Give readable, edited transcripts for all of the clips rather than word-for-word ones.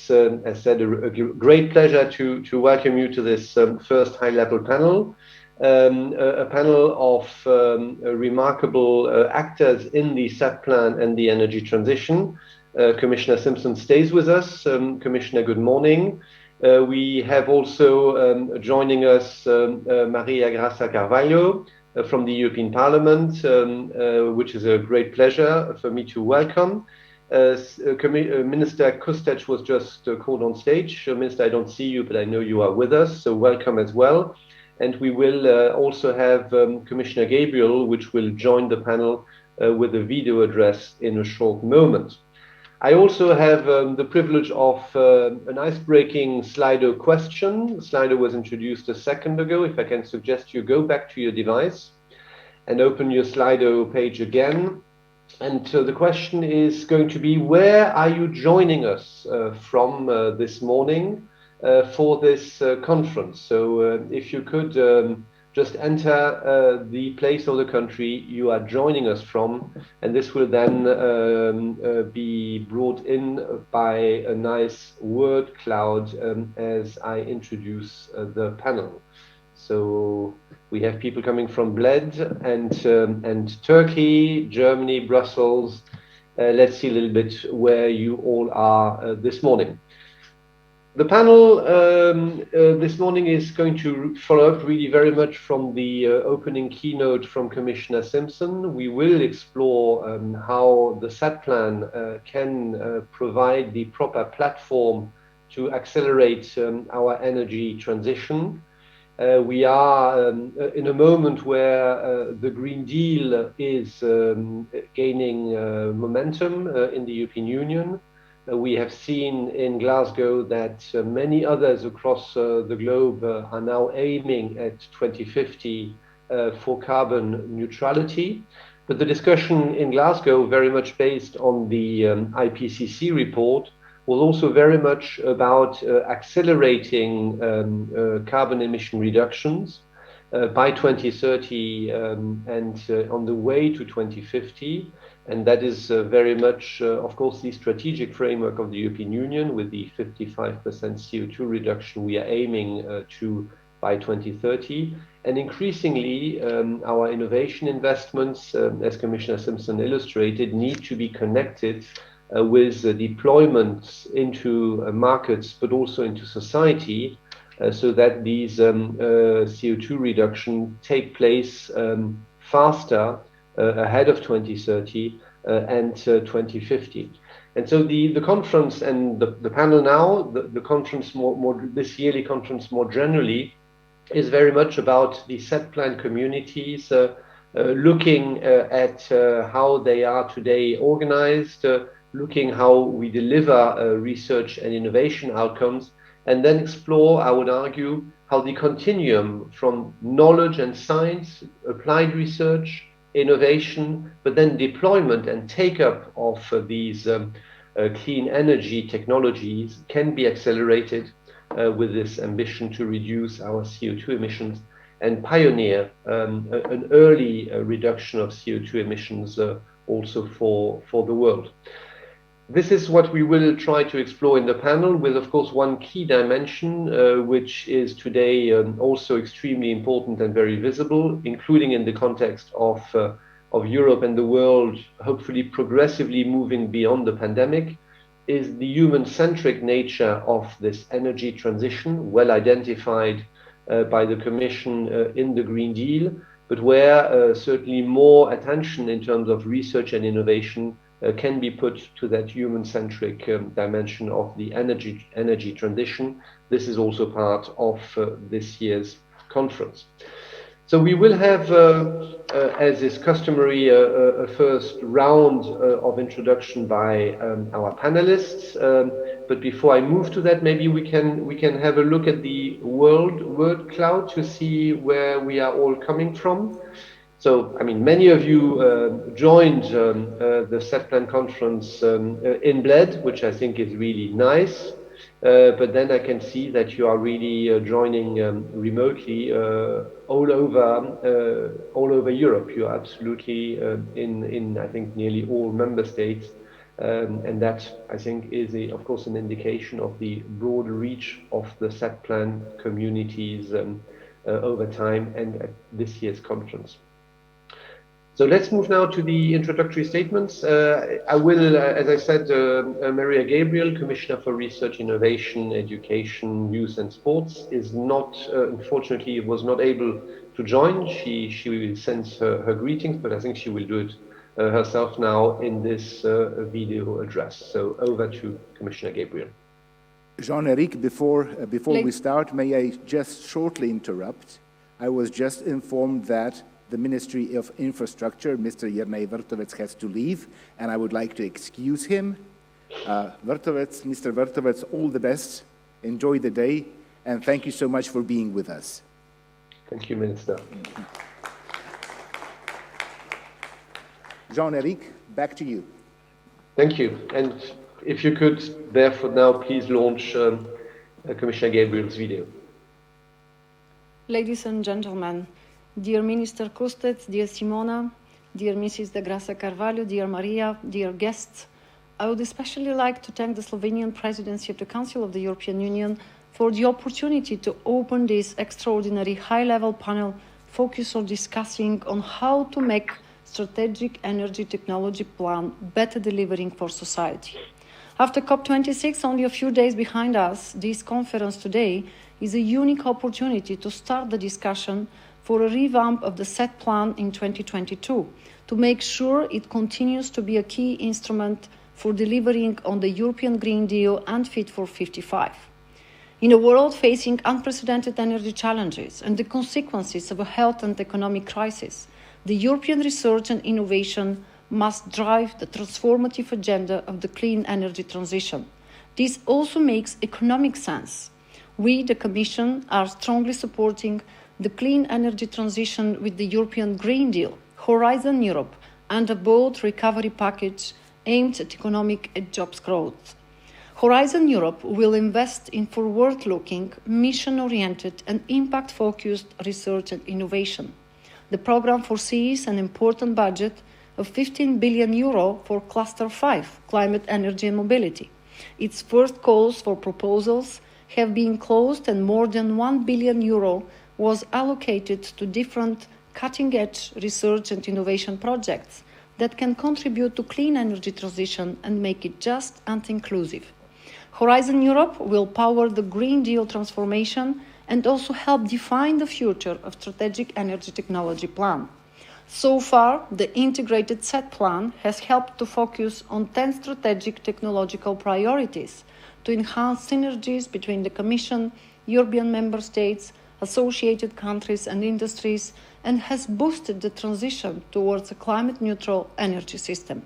it's, as said, a great pleasure to welcome you to this first high-level panel, a panel of remarkable actors in the set plan and the energy transition. Commissioner Simpson stays with us. Commissioner, good morning. We have also joining us Maria Graça Carvalho from the European Parliament, which is a great pleasure for me to welcome. Minister Kustec was just called on stage. Minister, I don't see you, but I know you are with us, so welcome as well. And we will also have Commissioner Gabriel, which will join the panel with a video address in a short moment. I also have the privilege of an ice-breaking Slido question. Slido was introduced a second ago. If I can suggest you go back to your device and open your Slido page again. And the question is going to be, where are you joining us from this morning for this conference? So if you could just enter the place or the country you are joining us from, and this will then be brought in by a nice word cloud as I introduce the panel. So we have people coming from Bled and Turkey, Germany, Brussels. Let's see a little bit where you all are this morning. The panel this morning is going to follow up really very much from the opening keynote from Commissioner Simpson. We will explore how the SAT plan can provide the proper platform to accelerate our energy transition. We are in a moment where the Green Deal is gaining momentum in the European Union. We have seen in Glasgow that many others across the globe are now aiming at 2050 for carbon neutrality. But the discussion in Glasgow, very much based on the IPCC report, was also very much about accelerating carbon emission reductions by 2030 and on the way to 2050. And that is very much, of course, the strategic framework of the European Union with the 55% CO2 reduction we are aiming to by 2030. And increasingly, our innovation investments, as Commissioner Simpson illustrated, need to be connected with deployments into markets, but also into society, so that these CO2 reduction take place faster ahead of 2030 and 2050. And so the conference and the panel now, the conference this yearly conference more generally, is very much about the set plan communities, looking at how they are today organized, looking how we deliver research and innovation outcomes, and then explore, I would argue, how the continuum from knowledge and science, applied research, innovation, but then deployment and take-up of these clean energy technologies can be accelerated with this ambition to reduce our CO2 emissions and pioneer an early reduction of CO2 emissions also for the world. This is what we will try to explore in the panel, with, of course, one key dimension, which is today also extremely important and very visible, including in the context of Europe and the world, hopefully progressively moving beyond the pandemic, is the human-centric nature of this energy transition, well identified by the Commission in the Green Deal, but where certainly more attention in terms of research and innovation can be put to that human-centric dimension of the energy transition. This is also part of this year's conference. So we will have, as is customary, a first round of introduction by our panelists. But before I move to that, maybe we can have a look at the world word cloud to see where we are all coming from. So, I mean, many of you joined the set plan conference in Bled, which I think is really nice. But then I can see that you are really joining remotely all over Europe. You are absolutely in I think nearly all member states And that, I think, is, of course, an indication of the broad reach of the set plan communities over time and at this year's conference. So let's move now to the introductory statements. I will, as I said, Maria Gabriel, Commissioner for Research, Innovation, Education, Youth and Sports, is not, unfortunately, was not able to join. She sends her greetings, but I think she will do it herself now in this video address. So over to Commissioner Gabriel. Jean-Eric, before we start, may I just shortly interrupt? I was just informed that the Ministry of Infrastructure, Mr. Jernij Vertovec, has to leave, and I would like to excuse him. Mr. Vertovec, all the best. Enjoy the day, and thank you so much for being with us. Thank you, Minister. Jean-Eric, back to you. Thank you. And if you could, therefore, now please launch Commissioner Gabriel's video. Ladies and gentlemen, dear Minister Kustet, dear Simona, dear Mrs. de Grasa Carvalho, dear Maria, dear guests, I would especially like to thank the Slovenian Presidency of the Council of the European Union for the opportunity to open this extraordinary high-level panel focused on discussing on how to make strategic energy technology plan better delivering for society. After COP26, only a few days behind us, this conference today is a unique opportunity to start the discussion for a revamp of the set plan in 2022 to make sure it continues to be a key instrument for delivering on the European Green Deal and Fit for 55. In a world facing unprecedented energy challenges and the consequences of a health and economic crisis, the European research and innovation must drive the transformative agenda of the clean energy transition. This also makes economic sense. We, the Commission, are strongly supporting the clean energy transition with the European Green Deal, Horizon Europe, and a bold recovery package aimed at economic and jobs growth. Horizon Europe will invest in forward-looking, mission-oriented and impact-focused research and innovation. The programme foresees an important budget of €15 billion for Cluster 5, Climate, Energy and Mobility. Its first calls for proposals have been closed and more than €1 billion was allocated to different cutting-edge research and innovation projects that can contribute to clean energy transition and make it just and inclusive. Horizon Europe will power the Green Deal transformation and also help define the future of strategic energy technology plan. So far, the integrated set plan has helped to focus on 10 strategic technological priorities to enhance synergies between the Commission, European member states, associated countries and industries, and has boosted the transition towards a climate-neutral energy system.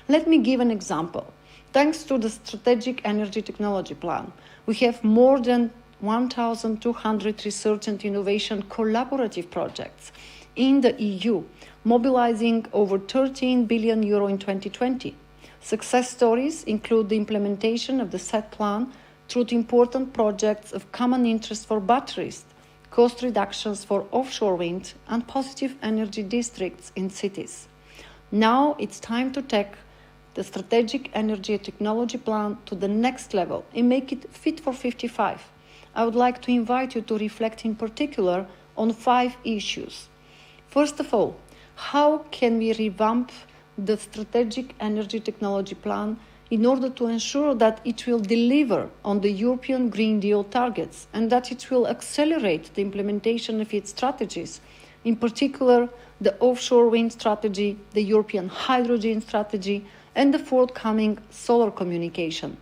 Let me give an example. Thanks to the Strategic Energy Technology Plan, we have more than 1,200 research and innovation collaborative projects in the EU, mobilizing over €13 billion in 2020. Success stories include the implementation of the set plan through important projects of common interest for batteries, cost reductions for offshore wind, and positive energy districts in cities. Now it's time to take the Strategic Energy Technology Plan to the next level and make it fit for 55. I would like to invite you to reflect in particular on 5 issues. First of all, how can we revamp the Strategic Energy Technology Plan in order to ensure that it will deliver on the European Green Deal targets and that it will accelerate the implementation of its strategies, in particular the offshore wind strategy, the European hydrogen strategy, and the forthcoming solar communication.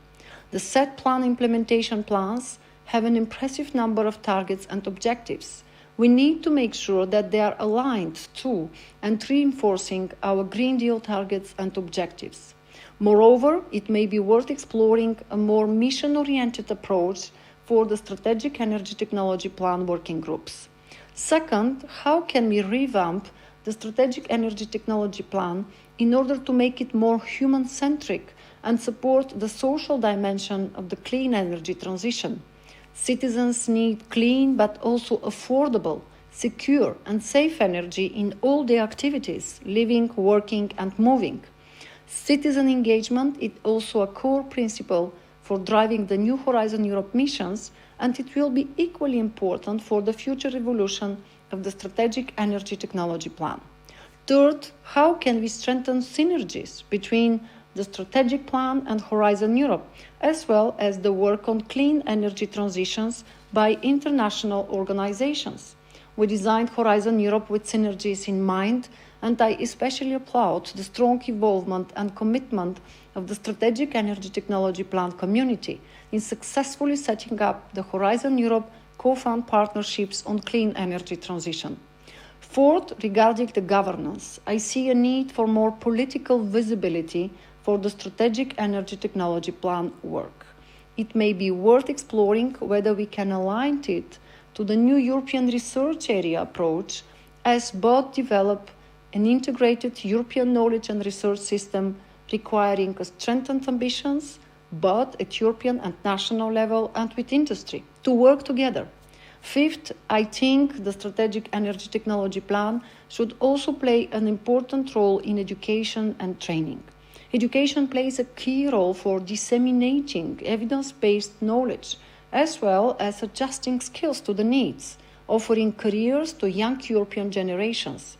The set plan implementation plans have an impressive number of targets and objectives. We need to make sure that they are aligned to and reinforcing our Green Deal targets and objectives. Moreover, it may be worth exploring a more mission-oriented approach for the Strategic Energy Technology Plan working groups. Second, how can we revamp the Strategic Energy Technology Plan in order to make it more human-centric and support the social dimension of the clean energy transition? Citizens need clean but also affordable, secure and safe energy in all their activities, living, working and moving. Citizen engagement is also a core principle for driving the new Horizon Europe missions, and it will be equally important for the future evolution of the Strategic Energy Technology Plan. Third, how can we strengthen synergies between the strategic plan and Horizon Europe, as well as the work on clean energy transitions by international organizations? We designed Horizon Europe with synergies in mind, and I especially applaud the strong involvement and commitment of the Strategic Energy Technology Plan community in successfully setting up the Horizon Europe co-fund partnerships on clean energy transition. Fourth, regarding the governance, I see a need for more political visibility for the Strategic Energy Technology Plan work. It may be worth exploring whether we can align it to the new European research area approach, as both develop an integrated European knowledge and research system requiring strengthened ambitions, both at European and national level and with industry, to work together. Fifth, I think the Strategic Energy Technology Plan should also play an important role in education and training. Education plays a key role for disseminating evidence-based knowledge, as well as adjusting skills to the needs, offering careers to young European generations.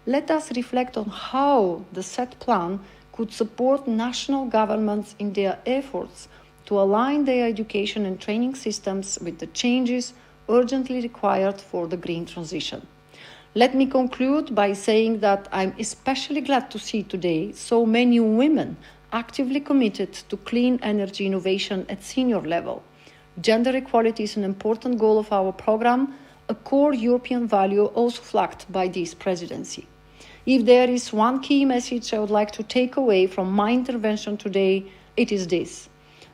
Let us reflect on how the set plan could support national governments in their efforts to align their education and training systems with the changes urgently required for the green transition. Let me conclude by saying that I'm especially glad to see today so many women actively committed to clean energy innovation at senior level. Gender equality is an important goal of our program, a core European value also flagged by this presidency. If there is one key message I would like to take away from my intervention today, it is this.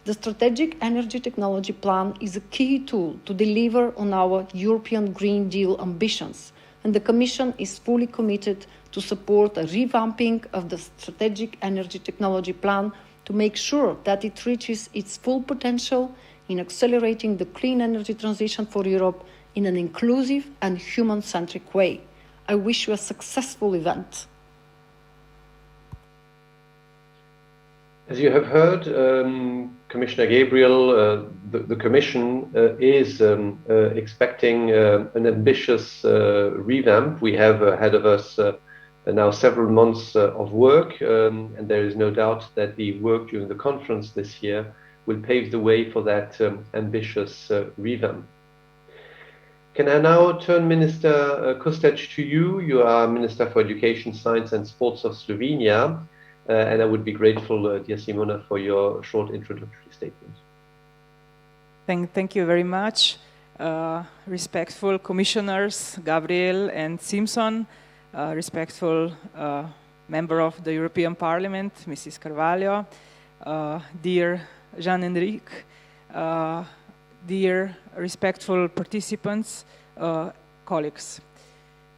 The Strategic Energy Technology Plan is a key tool to deliver on our European Green Deal ambitions, and the Commission is fully committed to support a revamping of the Strategic Energy Technology Plan to make sure that it reaches its full potential in accelerating the clean energy transition for Europe in an inclusive and human-centric way. I wish you a successful event. As you have heard, Commissioner Gabriel, the Commission is expecting an ambitious revamp. We have ahead of us now several months of work, and there is no doubt that the work during the conference this year will pave the way for that ambitious revamp. Can I now turn Minister Kustec to you? You are Minister for Education, Science and Sports of Slovenia. And I would be grateful, dear Simona, for your short introductory statement. Thank you very much. Respectful Commissioners Gabriel and Simpson, respectful Member of the European Parliament, Mrs. Carvalho, dear Jean-Enrique, dear respectful participants, colleagues.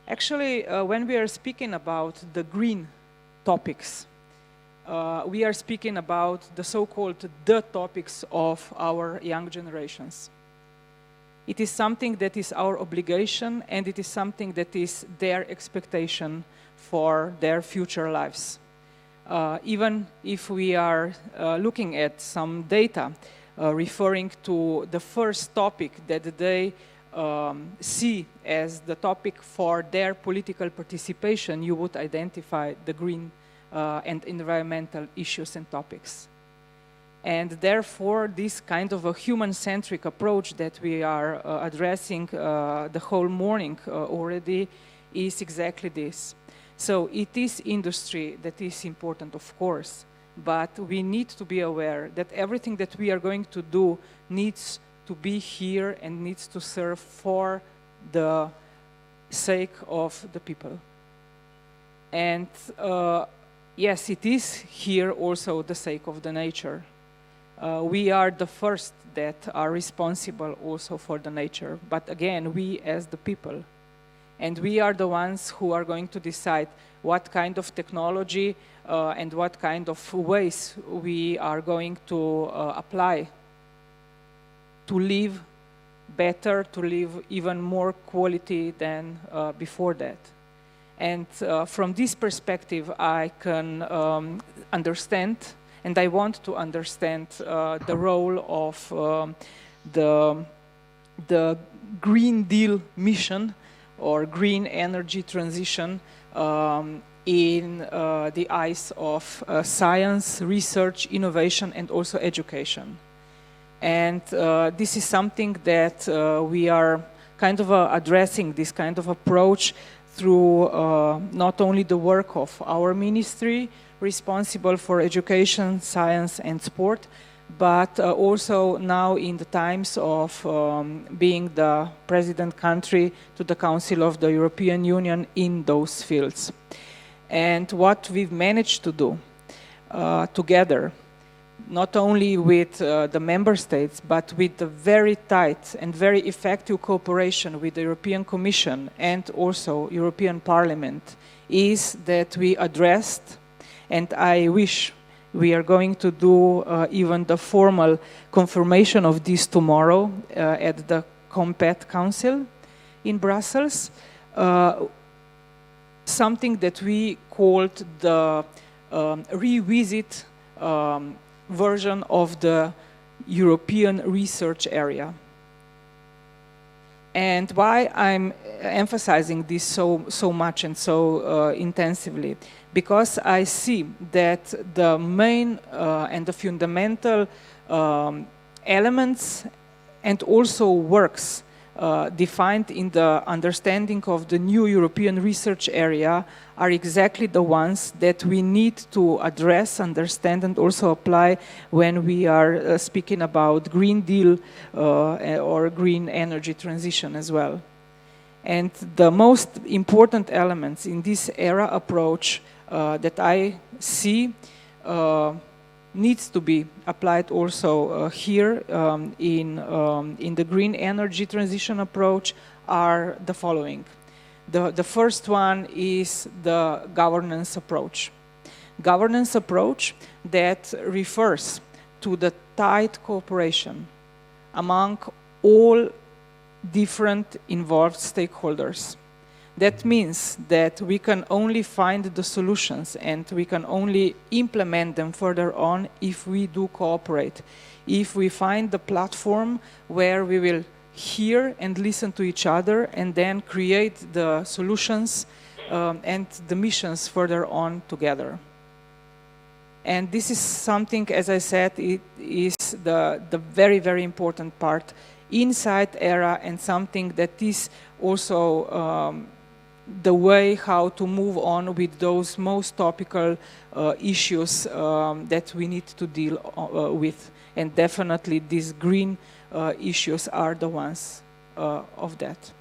Actually, when we are speaking about the green topics, we are speaking about the so-called the topics of our young generations. It is something that is our obligation, and it is something that is their expectation for their future lives. Even if we are looking at some data referring to the first topic that they see as the topic for their political participation, you would identify the green and environmental issues and topics. And therefore, this kind of a human-centric approach that we are addressing the whole morning already is exactly this. So it is industry that is important, of course, but we need to be aware that everything that we are going to do needs to be here and needs to serve for the sake of the people. And yes, it is here also the sake of the nature. We are the first that are responsible also for the nature, but again, we as the people. And we are the ones who are going to decide what kind of technology and what kind of ways we are going to apply to live better, to live even more quality than before that. And from this perspective, I can understand, and I want to understand the role of the Green Deal mission or green energy transition in the eyes of science, research, innovation, and also education. And this is something that we are kind of addressing, this kind of approach through not only the work of our ministry responsible for education, science, and sport, but also now in the times of being the president country to the Council of the European Union in those fields. And what we've managed to do together, not only with the member states, but with the very tight and very effective cooperation with the European Commission and also European Parliament, is that we addressed, and I wish we are going to do even the formal confirmation of this tomorrow at the COMPET Council in Brussels, something that we called the revisit version of the European research area. And why I'm emphasizing this so much and so intensively? Because I see that the main and the fundamental elements and also works defined in the understanding of the new European research area are exactly the ones that we need to address, understand, and also apply when we are speaking about Green Deal or green energy transition as well. And the most important elements in this era approach that I see needs to be applied also here in the green energy transition approach are the following. The first one is the governance approach. Governance approach that refers to the tight cooperation among all different involved stakeholders. That means that we can only find the solutions and we can only implement them further on if we do cooperate. If we find the platform where we will hear and listen to each other and then create the solutions and the missions further on together. And this is something, as I said, it is the very, very important part inside ERA, and something that is also the way how to move on with those most topical issues that we need to deal with. And definitely these green issues are the ones of that.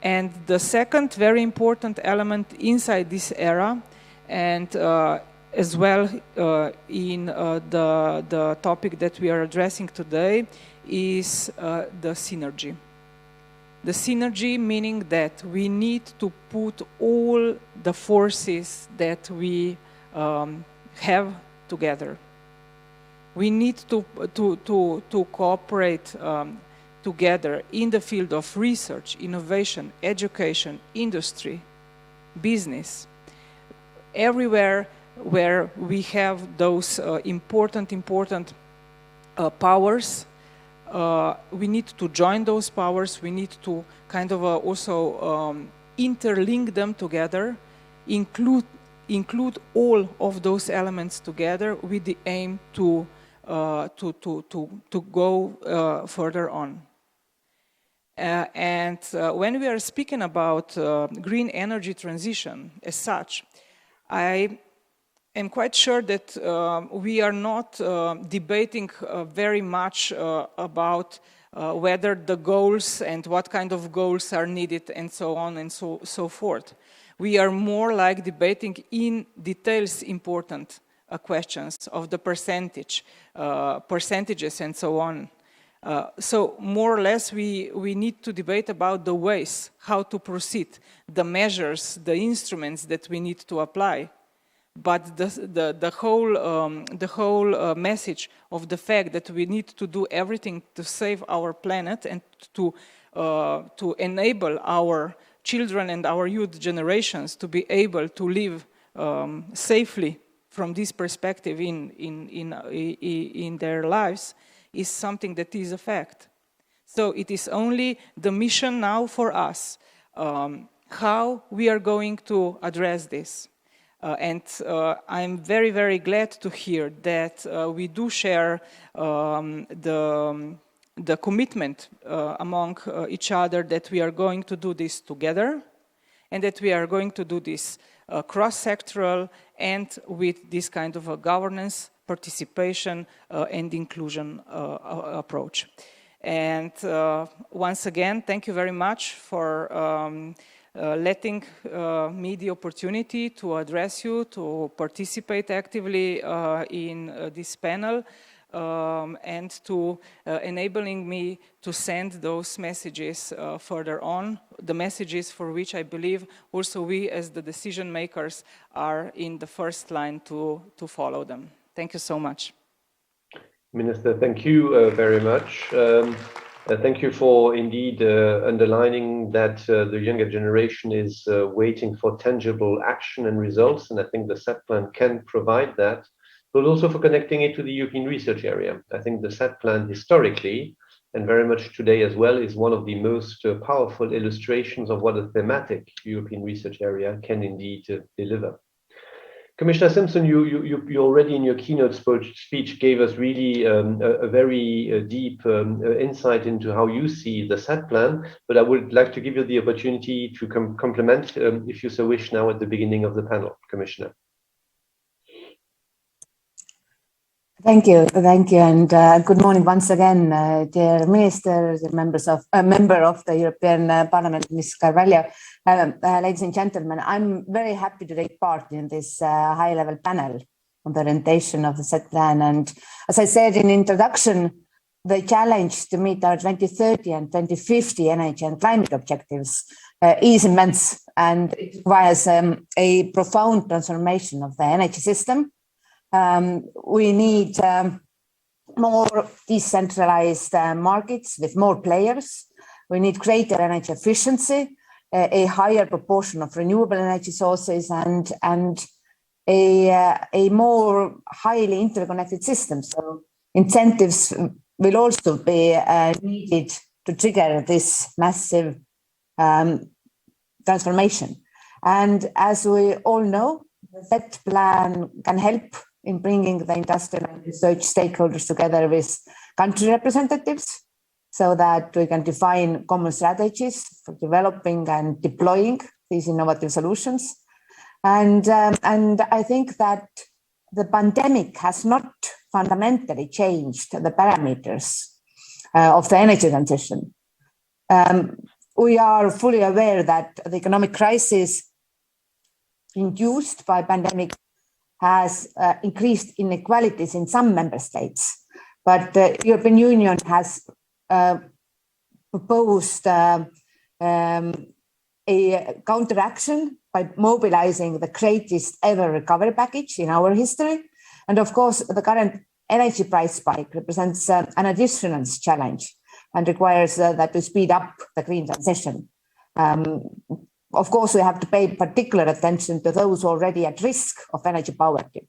And the second very important element inside this era, and as well in the topic that we are addressing today, is the synergy. The synergy meaning that we need to put all the forces that we have together. We need to cooperate together in the field of research, innovation, education, industry, business, everywhere where we have those important powers. We need to join those powers. We need to kind of also interlink them together, include all of those elements together with the aim to go further on. And when we are speaking about green energy transition as such, I am quite sure that we are not debating very much about whether the goals and what kind of goals are needed and so on and so forth. We are more like debating in details important questions of the percentages and so on. So more or less we need to debate about the ways how to proceed, the measures, the instruments that we need to apply. But the whole message of the fact that we need to do everything to save our planet and to enable our children and our youth generations to be able to live safely from this perspective in their lives is something that is a fact. So it is only the mission now for us, how we are going to address this. And I'm very, very glad to hear that we do share the commitment among each other that we are going to do this together, and that we are going to do this cross-sectoral and with this kind of a governance, participation, and inclusion approach. And once again, thank you very much for letting me the opportunity to address you, to participate actively in this panel, and to enabling me to send those messages further on, the messages for which I believe also we as the decision makers are in the first line to follow them. Thank you so much. Minister, thank you very much. Thank you for indeed underlining that the younger generation is waiting for tangible action and results, and I think the SET plan can provide that, but also for connecting it to the European research area. I think the SET plan historically, and very much today as well, is one of the most powerful illustrations of what a thematic European research area can indeed deliver. Commissioner Simpson, you already in your keynote speech gave us really a very deep insight into how you see the SET plan, but I would like to give you the opportunity to complement, if you so wish, now at the beginning of the panel, Commissioner. Thank you, and good morning once again, dear ministers, member of the European Parliament, Ms. Carvalho, ladies and gentlemen. I'm very happy to take part in this high-level panel on the orientation of the SET plan. And as I said in introduction, the challenge to meet our 2030 and 2050 energy and climate objectives is immense, and it requires a profound transformation of the energy system. We need more decentralized markets with more players. We need greater energy efficiency, a higher proportion of renewable energy sources, and a more highly interconnected system. So incentives will also be needed to trigger this massive transformation. And as we all know, the SET plan can help in bringing the industrial and research stakeholders together with country representatives so that we can define common strategies for developing and deploying these innovative solutions. And I think that the pandemic has not fundamentally changed the parameters of the energy transition. We are fully aware that the economic crisis induced by pandemic has increased inequalities in some member states, but the European Union has proposed a counteraction by mobilizing the greatest ever recovery package in our history. And of course, the current energy price spike represents an additional challenge and requires that we speed up the green transition. Of course, we have to pay particular attention to those already at risk of energy poverty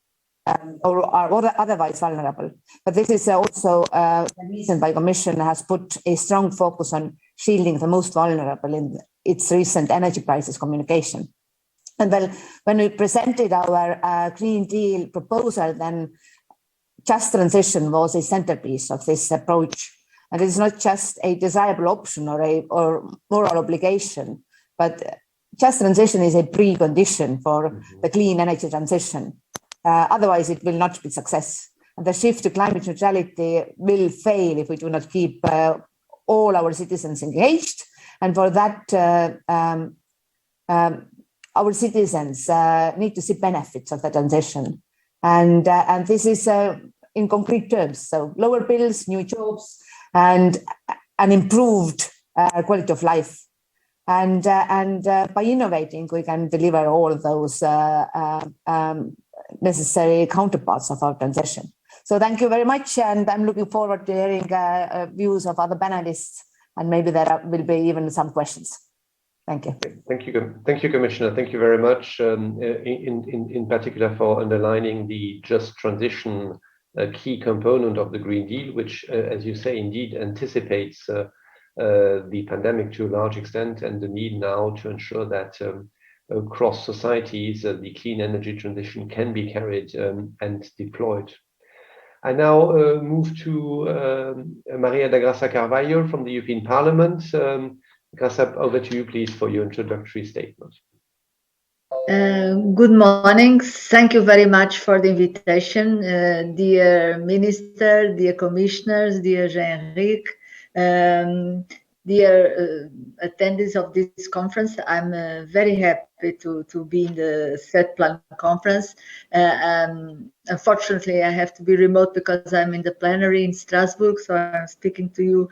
or are otherwise vulnerable. But this is also the reason why the Commission has put a strong focus on shielding the most vulnerable in its recent energy prices communication. And well, when we presented our Green Deal proposal, then just transition was a centerpiece of this approach. And it is not just a desirable option or moral obligation, but just transition is a precondition for the clean energy transition. Otherwise, it will not be success. And the shift to climate neutrality will fail if we do not keep all our citizens engaged. And for that, our citizens need to see benefits of the transition. And this is in concrete terms. So lower bills, new jobs, and an improved quality of life. And by innovating, we can deliver all of those necessary counterparts of our transition. So thank you very much, and I'm looking forward to hearing views of other panelists, and maybe there will be even some questions. Thank you. Thank you, Commissioner. Thank you very much, in particular for underlining the just transition key component of the Green Deal, which, as you say, indeed anticipates the pandemic to a large extent and the need now to ensure that across societies the clean energy transition can be carried and deployed. I now move to Maria da Graça Carvalho from the European Parliament. Graça, over to you, please, for your introductory statement. Good morning. Thank you very much for the invitation, dear Minister, dear Commissioners, dear Jean-Henrique, dear attendees of this conference. I'm very happy to be in the set plan conference. Unfortunately, I have to be remote because I'm in the plenary in Strasbourg, so I'm speaking to you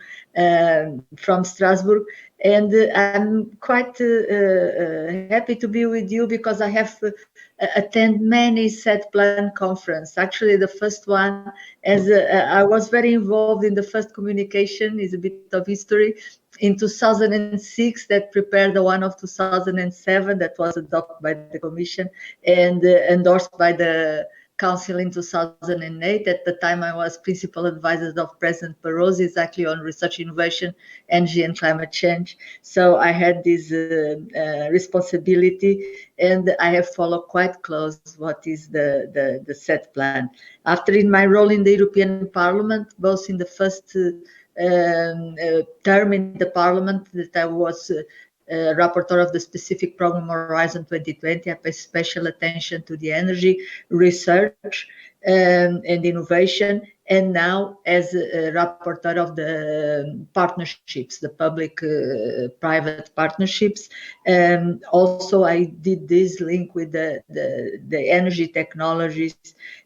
from Strasbourg. And I'm quite happy to be with you because I have attended many set plan conferences. Actually, the first one, as I was very involved in the first communication, is a bit of history, in 2006 that prepared the one of 2007 that was adopted by the Commission and endorsed by the Council in 2008. At the time, I was principal advisor of President Barroso, exactly on research, innovation, energy, and climate change. So I had this responsibility, and I have followed quite close what is the set plan. After in my role in the European Parliament, both in the first term in the Parliament that I was rapporteur of the specific program Horizon 2020, I pay special attention to the energy research and innovation, and now as a rapporteur of the partnerships, the public-private partnerships. Also, I did this link with the energy technologies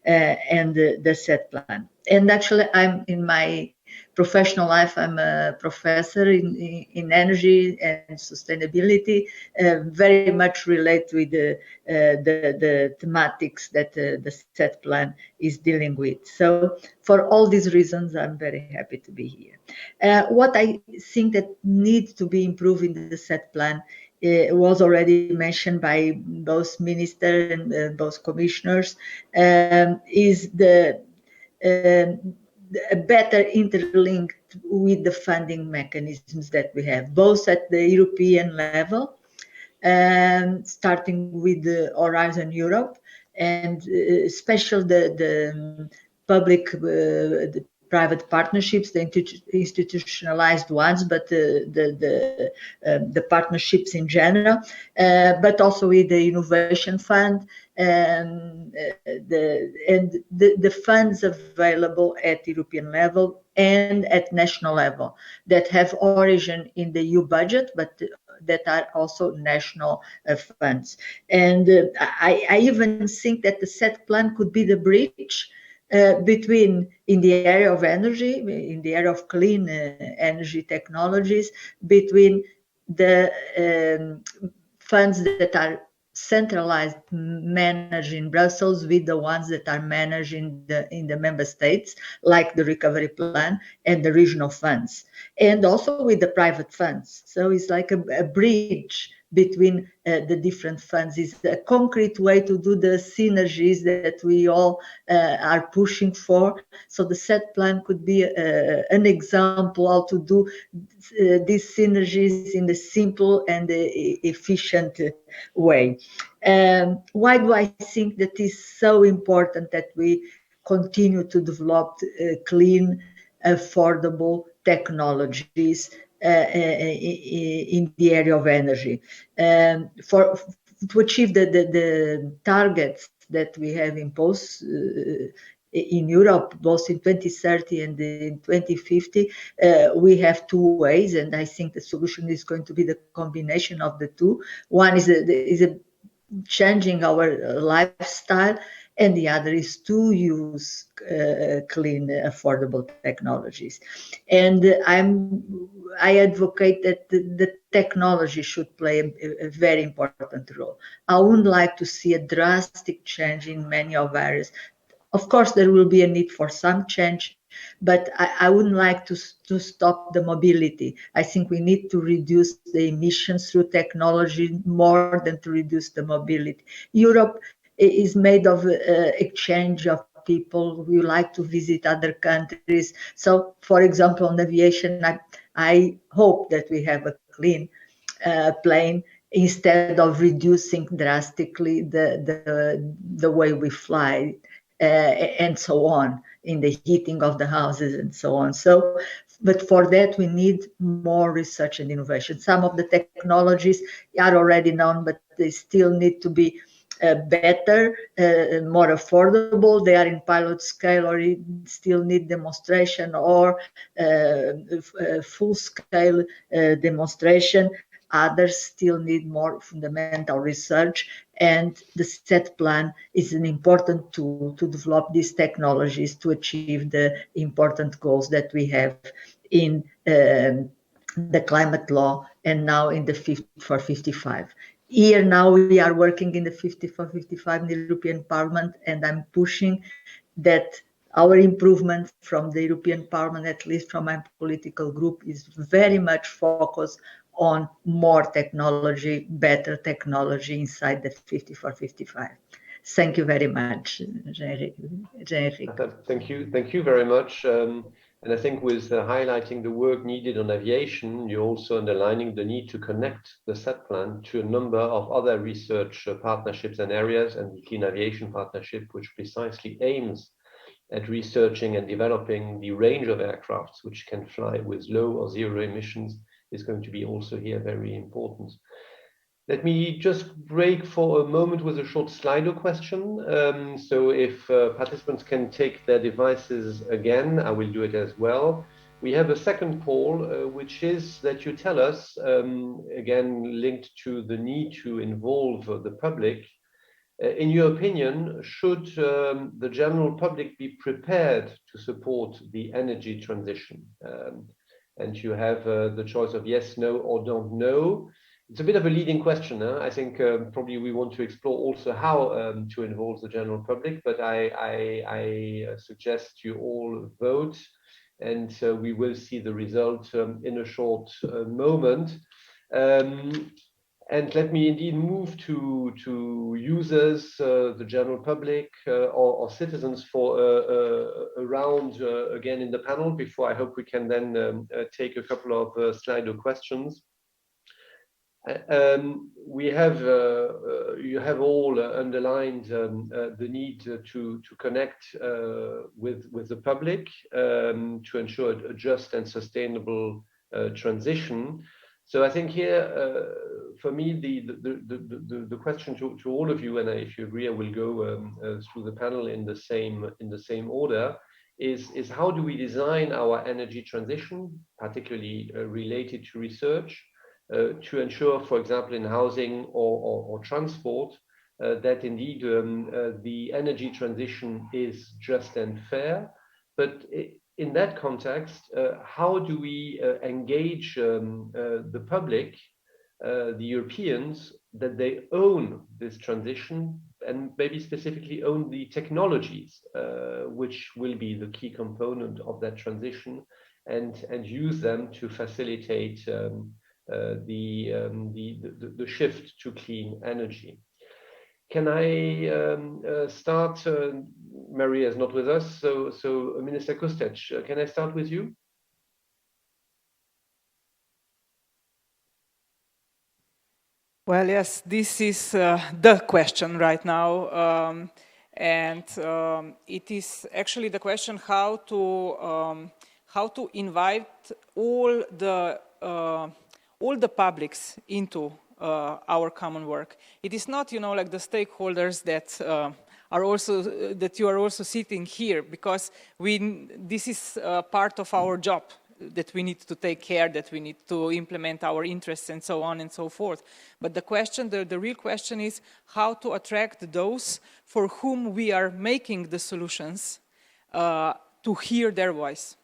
and the set plan. And actually, I'm in my professional life, I'm a professor in energy and sustainability, very much related with the thematics that the set plan is dealing with. So for all these reasons, I'm very happy to be here. What I think that needs to be improved in the set plan was already mentioned by both ministers and both commissioners, is a better interlink with the funding mechanisms that we have, both at the European level, starting with the Horizon Europe, and especially the public, the private partnerships, the institutionalized ones, but the partnerships in general, but also with the Innovation Fund, and the funds available at European level and at national level that have origin in the EU budget, but that are also national funds. And I even think that the set plan could be the bridge between, in the area of energy, in the area of clean energy technologies, between the funds that are centralized, managed in Brussels, with the ones that are managed in the member states, like the recovery plan and the regional funds, and also with the private funds. So it's like a bridge between the different funds. Is a concrete way to do the synergies that we all are pushing for. So the set plan could be an example how to do these synergies in a simple and efficient way. Why do I think that is so important that we continue to develop clean, affordable technologies in the area of energy? To achieve the targets that we have imposed in Europe, both in 2030 and in 2050, we have two ways, and I think the solution is going to be the combination of the two. One is changing our lifestyle, and the other is to use clean, affordable technologies. And I advocate that the technology should play a very important role. I would like to see a drastic change in many of areas. Of course, there will be a need for some change But I wouldn't like to stop the mobility. I think we need to reduce the emissions through technology more than to reduce the mobility. Europe is made of exchange of people who like to visit other countries. So, for example, on aviation, I hope that we have a clean plane instead of reducing drastically the way we fly and so on, in the heating of the houses and so on. So, but for that we need more research and innovation. Some of the technologies are already known, but they still need to be better, more affordable. They are in pilot scale or still need demonstration or full scale demonstration. Others still need more fundamental research, and the set plan is an important tool to develop these technologies to achieve the important goals that we have in the climate law and now in the 50 for 55. Here now we are working in the 50 for 55 in the European Parliament, and I'm pushing that our improvement from the European Parliament, at least from my political group, is very much focused on more technology, better technology inside the 50 for 55. Thank you very much, Jean-Eric. Thank you very much. And I think with highlighting the work needed on aviation, you're also underlining the need to connect the set plan to a number of other research partnerships and areas, and the Clean Aviation Partnership, which precisely aims at researching and developing the range of aircrafts which can fly with low or zero emissions, is going to be also here very important. Let me just break for a moment with a short Slido question. So if participants can take their devices again, I will do it as well. We have a second poll, which is that you tell us, again, linked to the need to involve the public. In your opinion, should the general public be prepared to support the energy transition? And you have the choice of yes, no, or don't know. It's a bit of a leading question. I think probably we want to explore also how to involve the general public, but I suggest you all vote, and we will see the result in a short moment. And let me indeed move to users, the general public or citizens for a round again in the panel before I hope we can then take a couple of Slido questions. We have you have all underlined the need to connect with the public to ensure a just and sustainable transition. So I think here, for me, the question to all of you, and if you agree, I will go through the panel in the same order, is how do we design our energy transition, particularly related to research, to ensure, for example, in housing or transport, that indeed the energy transition is just and fair. But in that context, how do we engage the public, the Europeans, that they own this transition and maybe specifically own the technologies which will be the key component of that transition, and use them to facilitate the shift to clean energy. Can I start? Maria is not with us, so Minister Kustec, can I start with you? Well, yes, this is the question right now, and it is actually the question how to invite all the publics into our common work. It is not, like the stakeholders that you are also sitting here, because this is part of our job, that we need to take care, that we need to implement our interests and so on and so forth. But the question, the real question is how to attract those for whom we are making the solutions to hear their voice.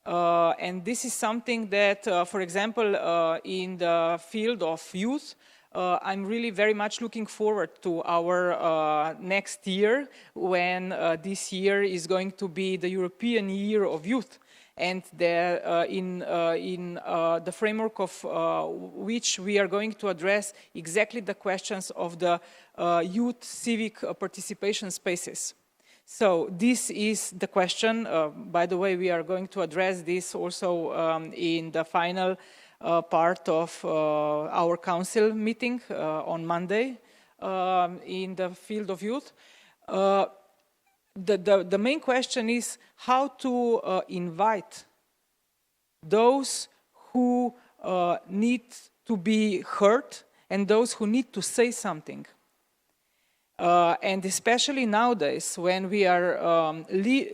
And this is something that, for example, in the field of youth, I'm really very much looking forward to our next year, when this year is going to be the European Year of Youth, and in the framework of which we are going to address exactly the questions of the youth civic participation spaces. So this is the question. By the way, we are going to address this also in the final part of our council meeting on Monday in the field of youth. The main question is how to invite those who need to be heard and those who need to say something. And especially nowadays, when we are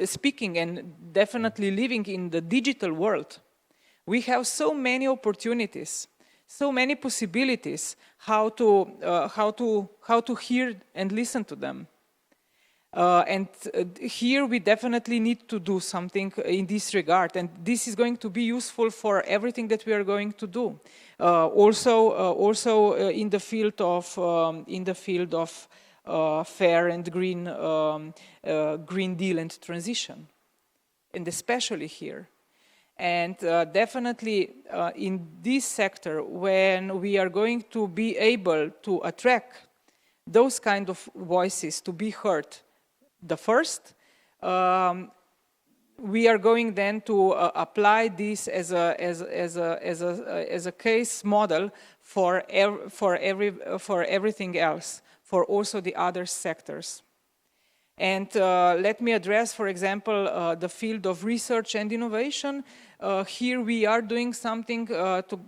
speaking and definitely living in the digital world, we have so many opportunities, so many possibilities how to hear and listen to them. And here we definitely need to do something in this regard, and this is going to be useful for everything that we are going to do. Also in the field of fair and green deal and transition, and especially here. And definitely in this sector, when we are going to be able to attract those kind of voices to be heard the first, we are going then to apply this as a case model for everything else, for also the other sectors. And let me address, for example, the field of research and innovation. Here we are doing something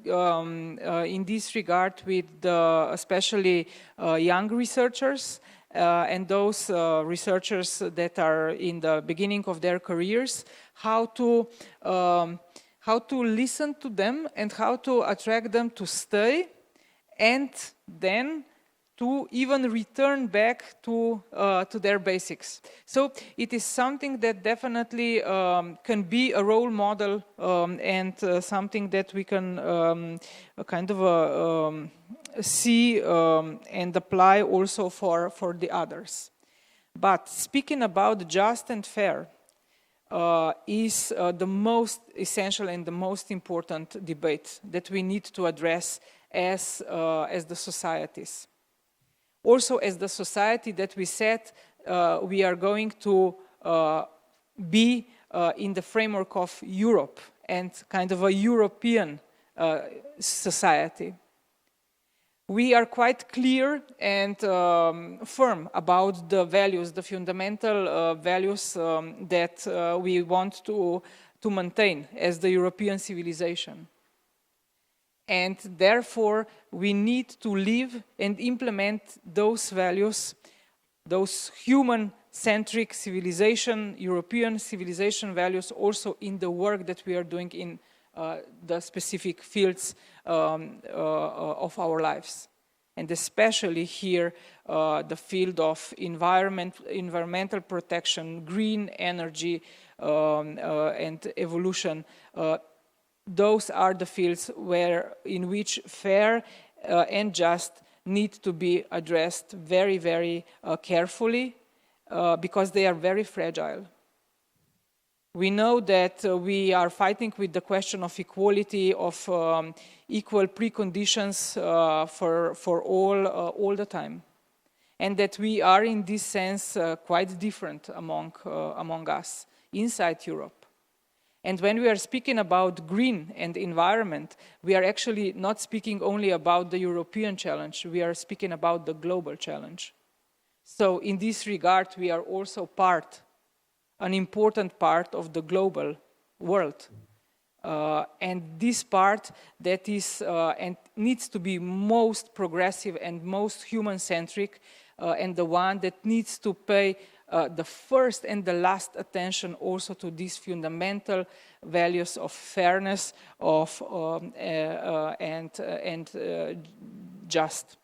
in this regard with especially young researchers and those researchers that are in the beginning of their careers, how to listen to them and how to attract them to stay, and then to even return back to their basics. So it is something that definitely can be a role model and something that we can kind of see and apply also for the others. But speaking about just and fair is the most essential and the most important debate that we need to address as the societies. Also, as the society that we said, we are going to be in the framework of Europe and kind of a European society. We are quite clear and firm about the values, the fundamental values that we want to maintain as the European civilization. And therefore, we need to live and implement those values, those human-centric civilization, European civilization values, also in the work that we are doing in the specific fields of our lives. And especially here, the field of environmental protection, green energy, and evolution. Those are the fields in which fair and just need to be addressed very, very carefully because they are very fragile. We know that we are fighting with the question of equality, of equal preconditions for all the time, and that we are in this sense quite different among us inside Europe. And when we are speaking about green and environment, we are actually not speaking only about the European challenge, we are speaking about the global challenge. So in this regard, we are also an important part of the global world. And this part that is and needs to be most progressive and most human-centric, and the one that needs to pay the first and the last attention also to these fundamental values of fairness and just.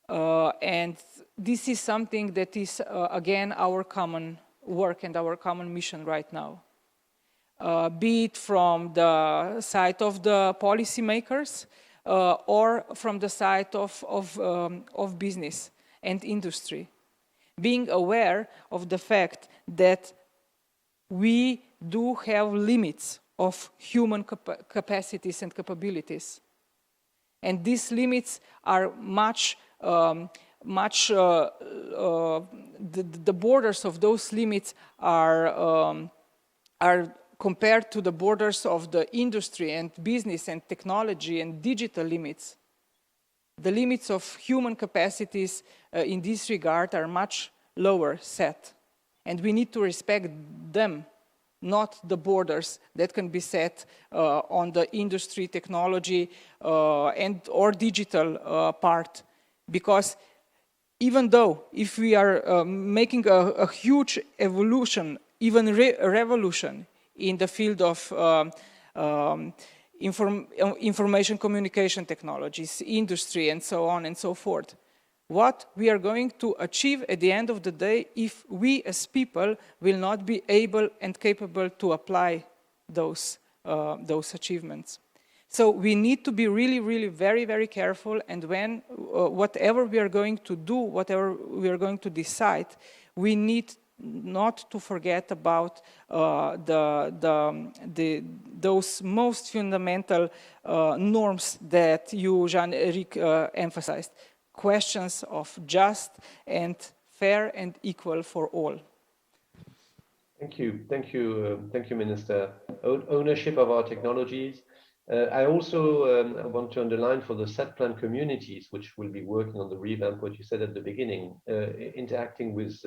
And this is something that is, again, our common work and our common mission right now. Be it from the side of the policymakers, or from the side of business and industry. Being aware of the fact that we do have limits of human capacities and capabilities. And these limits are the borders of those limits are compared to the borders of the industry and business and technology and digital limits. The limits of human capacities in this regard are much lower set. And we need to respect them, not the borders that can be set on the industry, technology, or digital part. Because even though if we are making a huge evolution, even a revolution in the field of information communication technologies, industry, and so on and so forth, what we are going to achieve at the end of the day if we as people will not be able and capable to apply those achievements. So we need to be really, really very, very careful, and when whatever we are going to do, whatever we are going to decide, we need not to forget about those most fundamental norms that you, Jean-Eric, emphasized. Questions of just and fair and equal for all. Thank you, Minister. Ownership of our technologies. I also want to underline for the set plan communities, which will be working on the revamp, what you said at the beginning, interacting with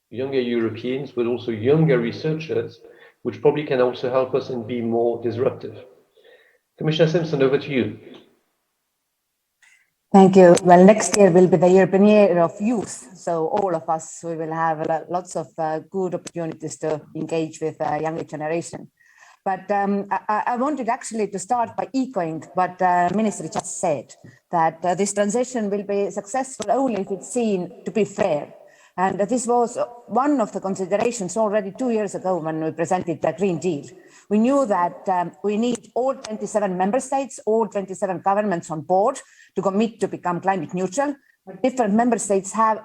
younger Europeans, but also younger researchers, which probably can also help us and be more disruptive. Commissioner Simpson, over to you. Thank you. Well, next year will be the European Year of Youth. So all of us, we will have lots of good opportunities to engage with the younger generation. But I wanted actually to start by echoing what the Minister just said, that this transition will be successful only if it's seen to be fair. And this was one of the considerations already 2 years ago when we presented the Green Deal. We knew that we need all 27 member states, all 27 governments on board to commit to become climate neutral, but different member states have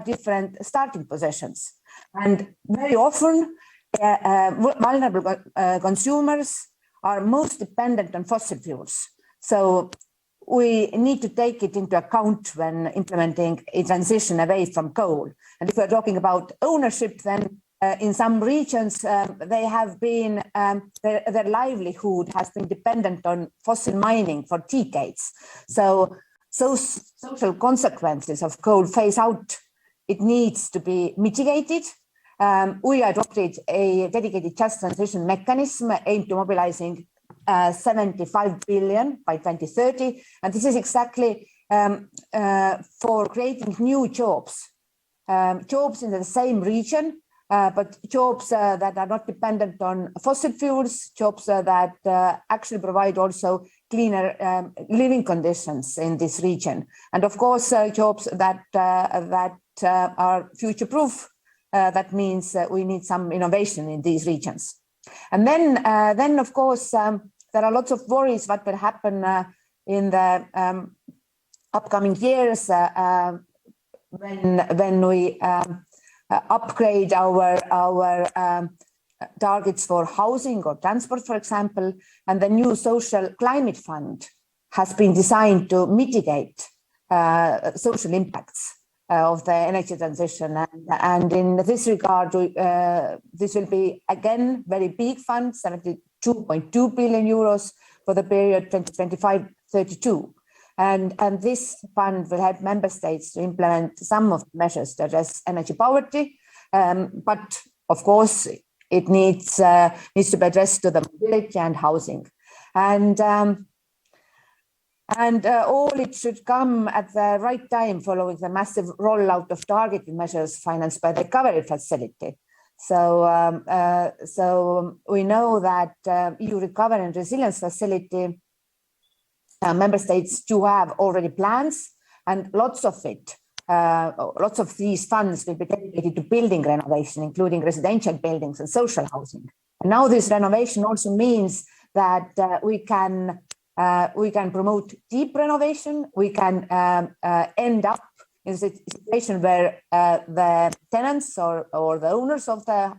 different starting positions. And very often, vulnerable consumers are most dependent on fossil fuels. So we need to take it into account when implementing a transition away from coal. And if we're talking about ownership, then in some regions, they have been, their livelihood has been dependent on fossil mining for decades. So social consequences of coal phase out, it needs to be mitigated. We adopted a dedicated just transition mechanism aimed to mobilizing 75 billion by 2030. And this is exactly for creating new jobs, jobs in the same region, but jobs that are not dependent on fossil fuels, jobs that actually provide also cleaner living conditions in this region. And of course, jobs that are future-proof. That means we need some innovation in these regions. And then of course, there are lots of worries what will happen in the upcoming years when we upgrade our targets for housing or transport, for example, and the new social climate fund has been designed to mitigate social impacts of the energy transition. And in this regard, this will be, again, very big fund, 72.2 billion euros for the period 2025-32. And this fund will help member states to implement some of the measures to address energy poverty. But of course, it needs to be addressed to the mobility and housing. And all it should come at the right time following the massive rollout of targeted measures financed by the recovery facility. So we know that EU Recovery and Resilience Facility member states do have already plans, and lots of these funds will be dedicated to building renovation, including residential buildings and social housing. And now this renovation also means that we can we can promote deep renovation. We can end up in a situation where the tenants or the owners of the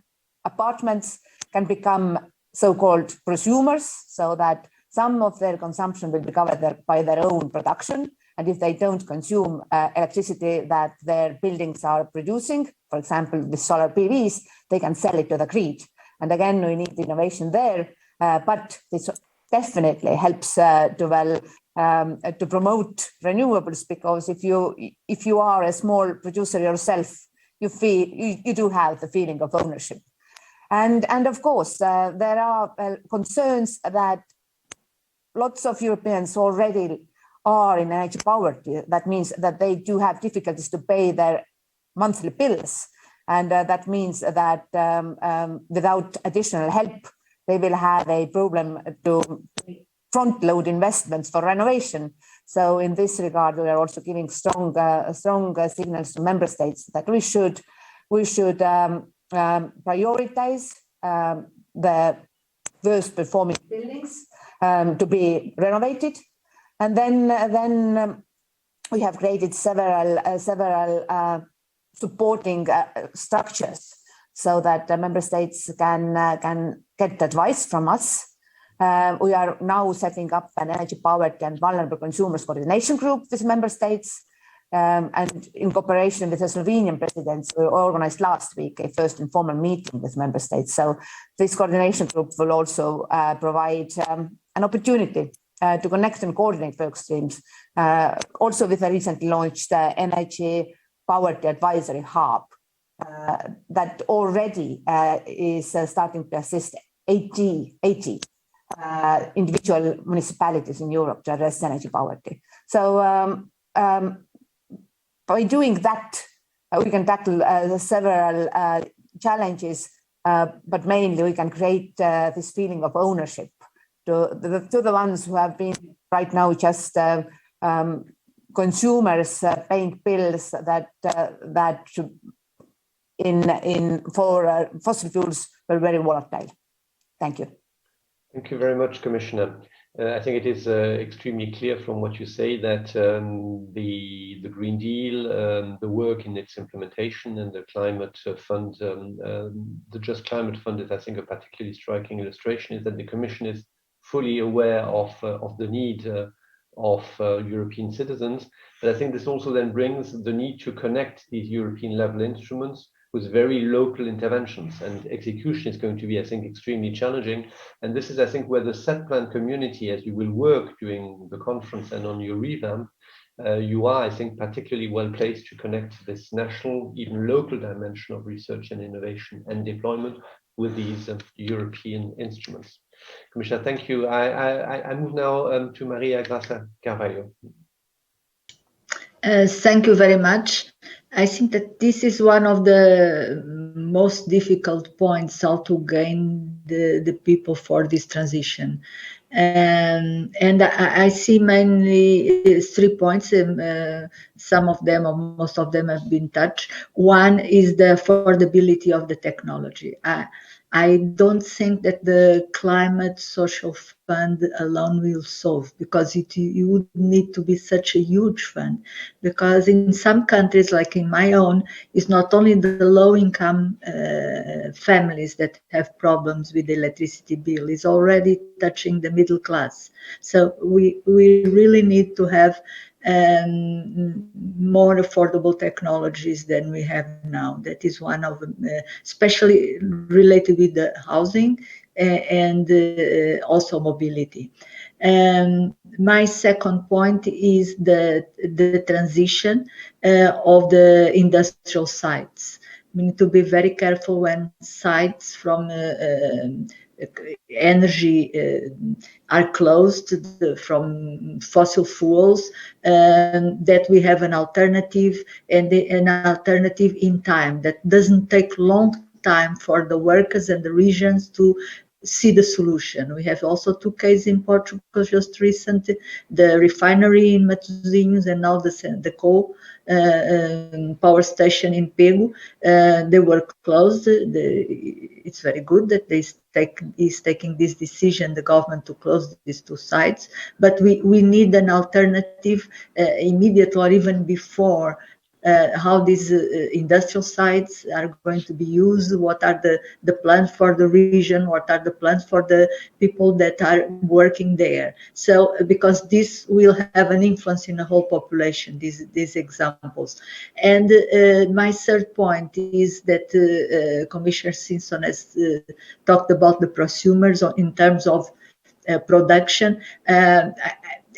apartments can become so-called prosumers, so that some of their consumption will be covered by their own production. And if they don't consume electricity that their buildings are producing, for example, with solar PVs, they can sell it to the grid. And again, we need innovation there, but this definitely helps to promote renewables, because if you are a small producer yourself, you do have the feeling of ownership. And of course, there are concerns that lots of Europeans already are in energy poverty. That means that they do have difficulties to pay their monthly bills. And that means that without additional help, they will have a problem to front load investments for renovation. So in this regard, we are also giving strong signals to member states that we should prioritize the worst performing buildings to be renovated. And then we have created several supporting structures so that member states can get advice from us. We are now setting up an energy poverty and vulnerable consumers coordination group with member states. And in cooperation with the Slovenian presidency, we organized last week a first informal meeting with member states. So this coordination group will also provide an opportunity to connect and coordinate work streams. Also with a recently launched Energy Poverty Advisory Hub that already is starting to assist 80 individual municipalities in Europe to address energy poverty. So by doing that, we can tackle several challenges, but mainly we can create this feeling of ownership to the ones who have been right now just consumers paying bills that for fossil fuels were very volatile. Thank you. Thank you very much, Commissioner. I think it is extremely clear from what you say that the Green Deal, the work in its implementation, and the climate fund, the Just Climate Fund is, I think, a particularly striking illustration, is that the Commission is fully aware of the need of European citizens. But I think this also then brings the need to connect these European level instruments with very local interventions, and execution is going to be, I think, extremely challenging. And this is, I think, where the set plan community, as you will work during the conference and on your revamp, you are, I think, particularly well placed to connect this national, even local dimension of research and innovation and deployment with these European instruments. Commissioner, thank you. I move now to Maria Graça Carvalho. Thank you very much. I think that this is one of the most difficult points, how to gain the people for this transition. And I see mainly 3 points. Some of them, or most of them, have been touched. One is the affordability of the technology. I don't think that the climate social fund alone will solve, because you would need to be such a huge fund, because in some countries, like in my own, it's not only the low-income families that have problems with the electricity bill, it's already touching the middle class. So we really need to have more affordable technologies than we have now. That is one of them, especially related with the housing and also mobility. My second point is the transition of the industrial sites. We need to be very careful when sites from energy are closed from fossil fuels, that we have an alternative, and an alternative in time that doesn't take long time for the workers and the regions to see the solution. We have also 2 cases in Portugal just recently, the refinery in Matosinhos and now the coal power station in Pego. They were closed. It's very good that they is taking this decision, the government, to close these two sites. But we need an alternative immediately or even before. How these industrial sites are going to be used, what are the plans for the region, what are the plans for the people that are working there. So because this will have an influence in the whole population, these examples. And my third point is that Commissioner Simpson has talked about the prosumers in terms of production.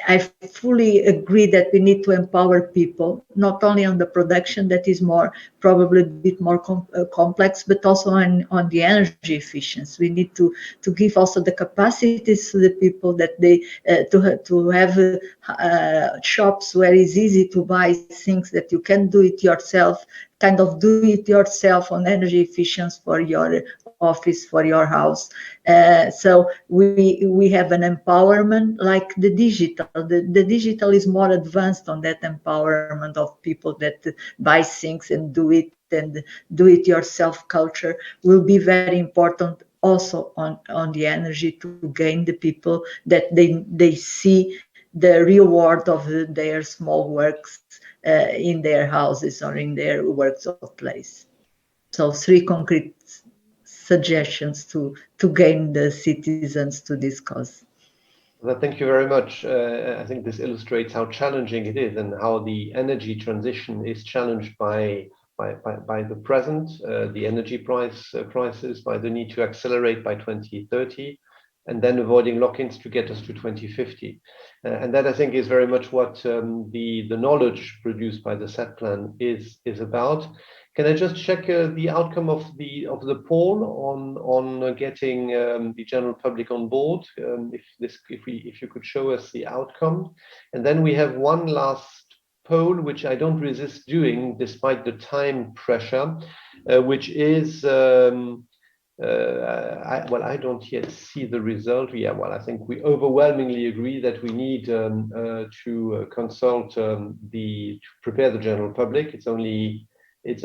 I fully agree that we need to empower people, not only on the production that is probably a bit more complex, but also on the energy efficiency. We need to give also the capacities to the people that they to have shops where it's easy to buy things that you can do it yourself, kind of do it yourself on energy efficiency for your office, for your house. So we have an empowerment like the digital. The digital is more advanced on that empowerment of people that buy things and do it yourself culture will be very important also on the energy to gain the people that they see the reward of their small works in their houses or in their works of place. So 3 concrete suggestions to gain the citizens to this cause. Well, thank you very much. I think this illustrates how challenging it is and how the energy transition is challenged by the present, the energy prices, by the need to accelerate by 2030, and then avoiding lock-ins to get us to 2050. And that, I think, is very much what the knowledge produced by the set plan is about. Can I just check the outcome of the poll on getting the general public on board? If you could show us the outcome, and then we have one last poll, which I don't resist doing despite the time pressure, which is I don't yet see the result. Yeah, well, I think we overwhelmingly agree that we need to consult to prepare the general public. It's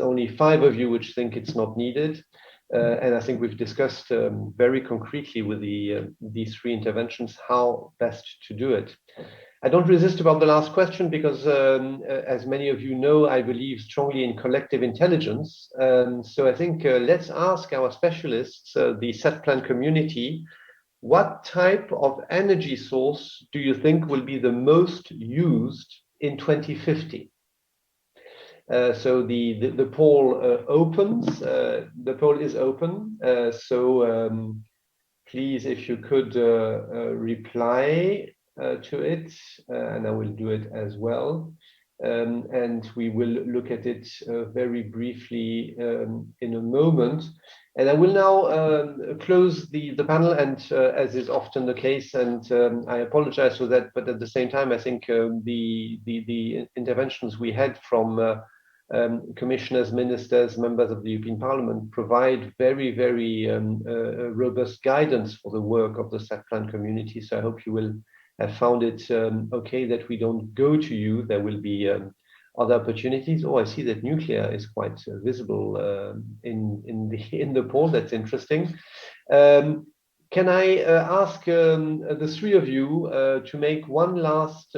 only 5 of you which think it's not needed. And I think we've discussed very concretely with these 3 interventions how best to do it. I don't resist about the last question because, as many of you know, I believe strongly in collective intelligence. So I think let's ask our specialists, the set plan community, what type of energy source do you think will be the most used in 2050? So the poll opens. The poll is open. So please, if you could reply to it, and I will do it as well. And we will look at it very briefly in a moment. And I will now close the panel, and as is often the case, and I apologize for that, but at the same time, I think the interventions we had from commissioners, ministers, members of the European Parliament provide very, very robust guidance for the work of the set plan community. So I hope you will have found it okay that we don't go to you. There will be other opportunities. Oh, I see that nuclear is quite visible in the poll. That's interesting. Can I ask the 3 of you to make one last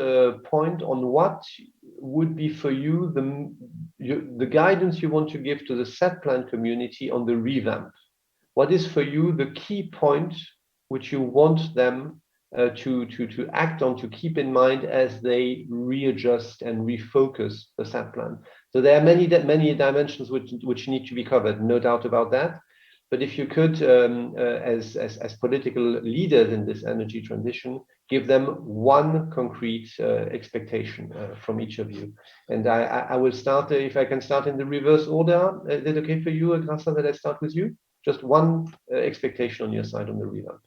point on what would be for you the guidance you want to give to the set plan community on the revamp? What is for you the key point which you want them to act on, to keep in mind as they readjust and refocus the set plan? So there are many dimensions which need to be covered, no doubt about that. But if you could, as political leaders in this energy transition, give them one concrete expectation from each of you. And I will start, if I can start in the reverse order. Is it okay for you, Grasa, that I start with you? Just one expectation on your side on the revamp.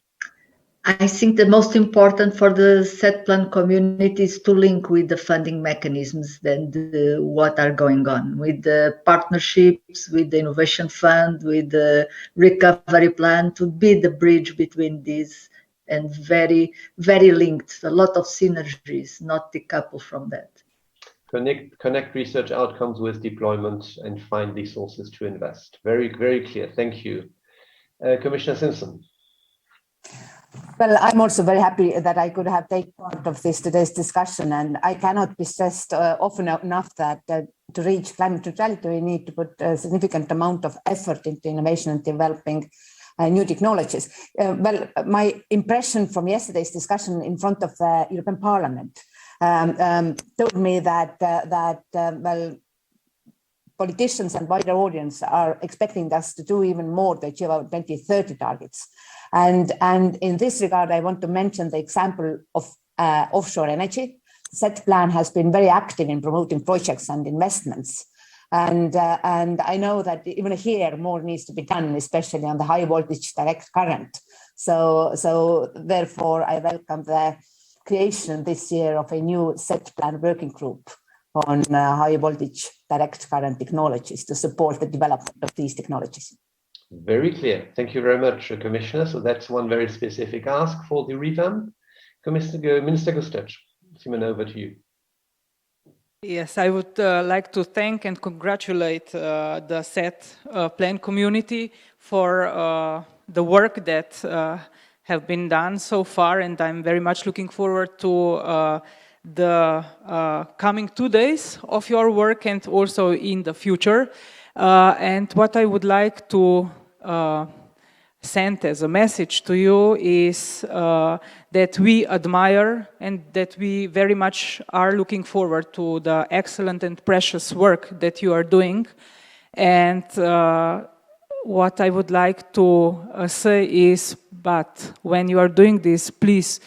I think the most important for the set plan community is to link with the funding mechanisms and what are going on with the partnerships, with the innovation fund, with the recovery plan, to be the bridge between these, and very, very linked, a lot of synergies, not decouple from that. Connect research outcomes with deployment and find the sources to invest. Very, very clear. Thank you. Commissioner Simpson. Well, I'm also very happy that I could have taken part of today's discussion, and I cannot be stressed often enough that to reach climate neutrality, we need to put a significant amount of effort into innovation and developing new technologies. Well, my impression from yesterday's discussion in front of the European Parliament told me that well, politicians and wider audience are expecting us to do even more to achieve our 2030 targets. And in this regard, I want to mention the example of offshore energy. SET plan has been very active in promoting projects and investments. And I know that even here, more needs to be done, especially on the high voltage direct current. So therefore, I welcome the creation this year of a new SET plan working group on high voltage direct current technologies to support the development of these technologies. Very clear. Thank you very much, Commissioner. So that's one very specific ask for the revamp. Minister Kostic, Simon, over to you. Yes, I would like to thank and congratulate the SET plan community for the work that have been done so far, and I'm very much looking forward to the coming 2 days of your work and also in the future. And what I would like to send as a message to you is that we admire and that we very much are looking forward to the excellent and precious work that you are doing. And what I would like to say is, but when you are doing this, please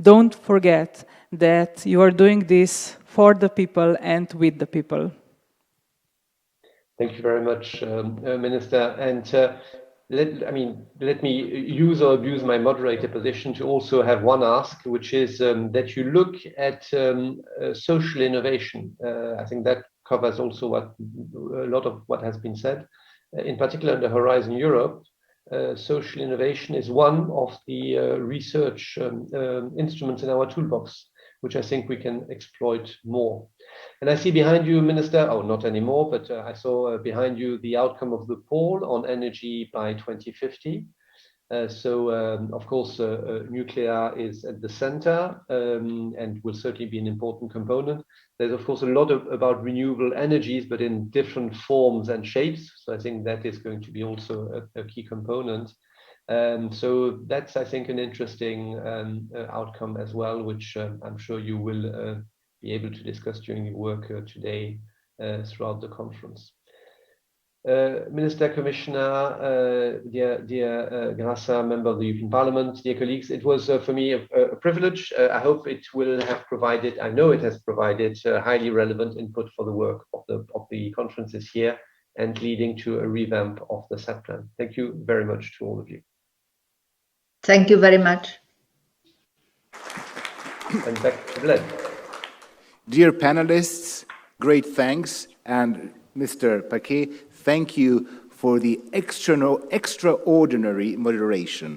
don't forget that you are doing this for the people and with the people. Thank you very much, Minister. And let me use or abuse my moderator position to also have one ask, which is that you look at social innovation. I think that covers also a lot of what has been said. In particular, in the Horizon Europe, social innovation is one of the research instruments in our toolbox, which I think we can exploit more. And I see behind you, Minister, oh, not anymore, but I saw behind you the outcome of the poll on energy by 2050. Of course, nuclear is at the center and will certainly be an important component. There's, of course, a lot about renewable energies, but in different forms and shapes. So I think that is going to be also a key component. So that's, I think, an interesting outcome as well, which I'm sure you will be able to discuss during your work today throughout the conference. Minister, Commissioner, dear Grasa, member of the European Parliament, dear colleagues, it was for me a privilege. I hope it will have provided, I know it has provided highly relevant input for the work of the conferences here and leading to a revamp of the SET plan. Thank you very much to all of you. Thank you very much. And back to Glenn. Dear panelists, great thanks. And Mr. Paquet, thank you for the extraordinary moderation.